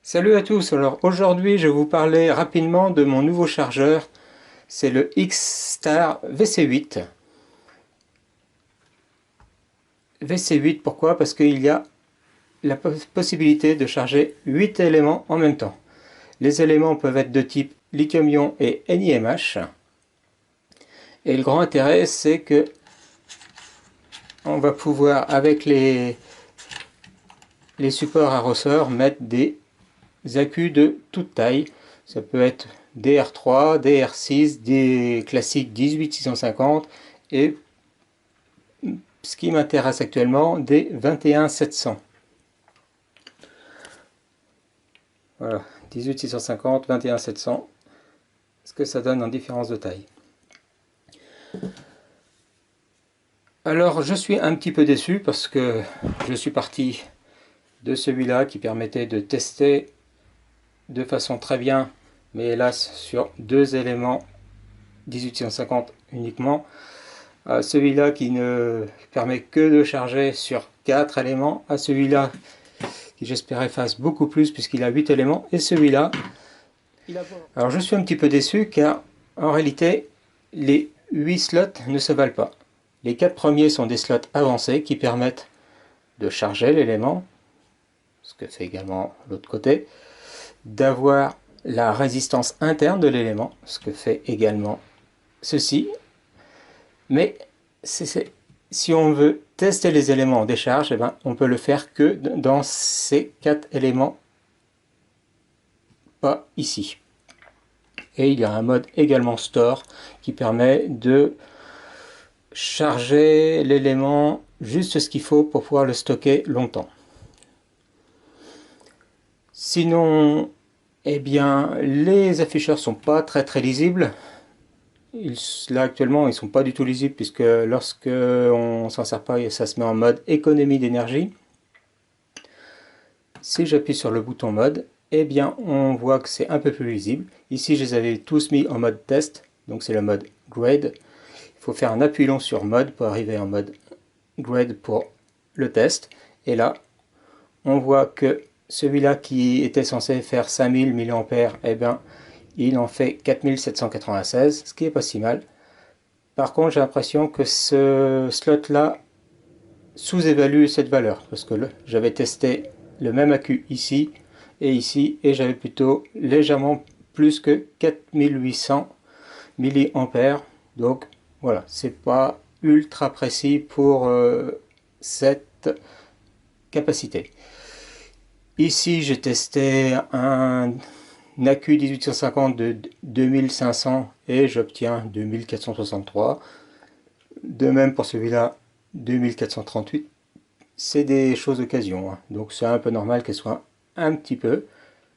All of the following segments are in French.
Salut à tous, alors aujourd'hui je vais vous parler rapidement de mon nouveau chargeur, c'est le X-Star VC8. VC8 pourquoi? Parce qu'il y a la possibilité de charger 8 éléments en même temps. Les éléments peuvent être de type lithium-ion et NiMH. Et le grand intérêt c'est que on va pouvoir avec les supports à ressort mettre des accus de toute taille. Ça peut être DR3, DR6, des classiques 18650 et ce qui m'intéresse actuellement des 21700. Voilà, 18650, 21700. Ce que ça donne en différence de taille. Alors je suis un petit peu déçu parce que je suis parti de celui-là qui permettait de tester de façon très bien, mais hélas sur deux éléments 18650 uniquement. Celui-là qui ne permet que de charger sur 4 éléments, à celui-là qui j'espérais fasse beaucoup plus puisqu'il a 8 éléments, et celui-là. Alors je suis un petit peu déçu car en réalité les 8 slots ne se valent pas. Les 4 premiers sont des slots avancés qui permettent de charger l'élément, ce que fait également l'autre côté, d'avoir la résistance interne de l'élément, ce que fait également ceci, mais si on veut tester les éléments en décharge, eh ben, on peut le faire que dans ces 4 éléments, pas ici. Et il y a un mode également store qui permet de charger l'élément juste ce qu'il faut pour pouvoir le stocker longtemps. Sinon, eh bien, les afficheurs sont pas très lisibles. Là actuellement ils sont pas du tout lisibles puisque lorsque on s'en sert pas, ça se met en mode économie d'énergie. Si j'appuie sur le bouton mode, eh bien on voit que c'est un peu plus lisible. Ici je les avais tous mis en mode test, donc c'est le mode grade. Il faut faire un appui long sur mode pour arriver en mode grade pour le test. Et là on voit que celui-là qui était censé faire 5000 mAh, eh bien il en fait 4796, ce qui est pas si mal. Par contre, j'ai l'impression que ce slot-là sous-évalue cette valeur, parce que j'avais testé le même accu ici, et j'avais plutôt légèrement plus que 4800 mAh. Donc voilà, c'est pas ultra précis pour cette capacité. Ici, j'ai testé un accu 1850 de 2500 et j'obtiens 2463. De même pour celui-là, 2438. C'est des choses d'occasion, hein. Donc c'est un peu normal qu'elle soit un petit peu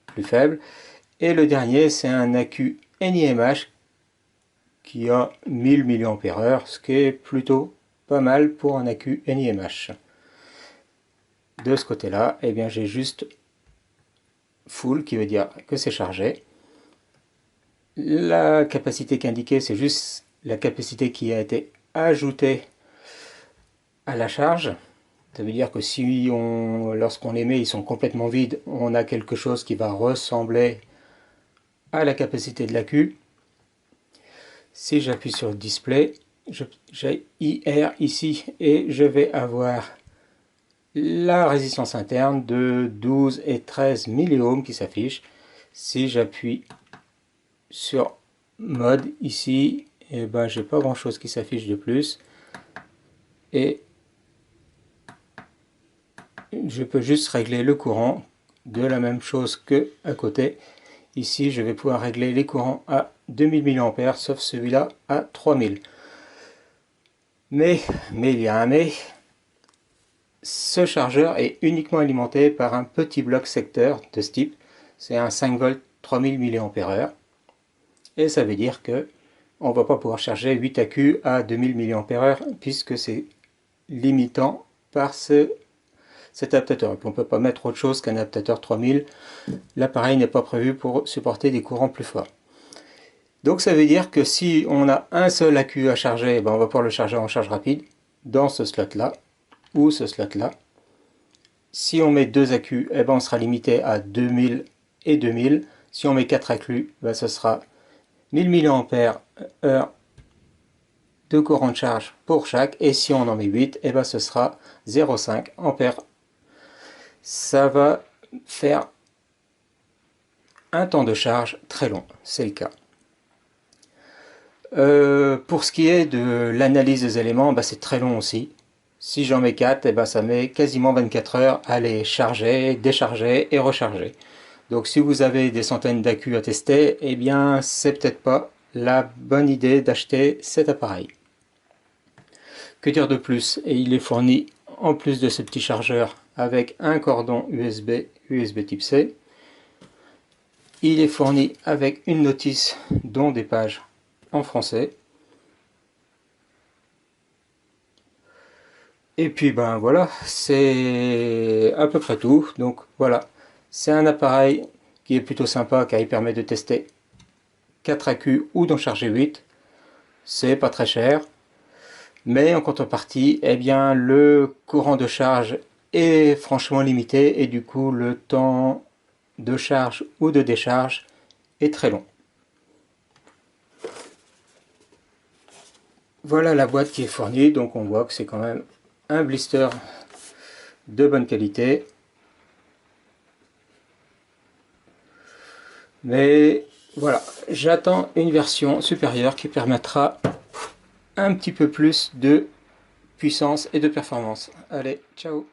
plus faible. Et le dernier, c'est un accu NiMH qui a 1000 mAh, ce qui est plutôt pas mal pour un accu NiMH. De ce côté-là, eh bien j'ai juste full qui veut dire que c'est chargé. La capacité qu'indiquée, c'est juste la capacité qui a été ajoutée à la charge. Ça veut dire que si lorsqu'on les met, ils sont complètement vides, on a quelque chose qui va ressembler à la capacité de l'accu. Si j'appuie sur le display, j'ai IR ici et je vais avoir la résistance interne de 12 et 13 milliohms qui s'affiche. Si j'appuie sur mode ici, et ben j'ai pas grand chose qui s'affiche de plus, et je peux juste régler le courant de la même chose que à côté. Ici je vais pouvoir régler les courants à 2000 mAh sauf celui-là à 3000. Mais il y a un mais, ce chargeur est uniquement alimenté par un petit bloc secteur de ce type. C'est un 5 volts 3000 mAh. Et ça veut dire que on ne va pas pouvoir charger 8 accus à 2000 mAh puisque c'est limitant par cet adaptateur. Et puis on ne peut pas mettre autre chose qu'un adaptateur 3000. L'appareil n'est pas prévu pour supporter des courants plus forts. Donc ça veut dire que si on a un seul accu à charger, ben on va pouvoir le charger en charge rapide dans ce slot là ou ce slot là. Si on met deux accus, eh ben on sera limité à 2000 et 2000. Si on met 4 inclus, bah, ce sera 1000 mAh de courant de charge pour chaque, et si on en met 8, et ben ce sera 0,5 ampères. Ça va faire un temps de charge très long, c'est le cas. Pour ce qui est de l'analyse des éléments, bah, c'est très long aussi. Si j'en mets 4, et ben ça met quasiment 24 heures à les charger, décharger et recharger. Donc si vous avez des centaines d'accus à tester, eh bien c'est peut-être pas la bonne idée d'acheter cet appareil. Que dire de plus? Et il est fourni, en plus de ce petit chargeur, avec un cordon USB type C. Il est fourni avec une notice, dont des pages en français. Et puis ben voilà, c'est à peu près tout. Donc voilà, c'est un appareil qui est plutôt sympa car il permet de tester 4 accus ou d'en charger 8. C'est pas très cher. Mais en contrepartie, eh bien, le courant de charge est franchement limité et du coup le temps de charge ou de décharge est très long. Voilà la boîte qui est fournie, donc on voit que c'est quand même un blister de bonne qualité. Mais voilà, j'attends une version supérieure qui permettra un petit peu plus de puissance et de performance. Allez, ciao!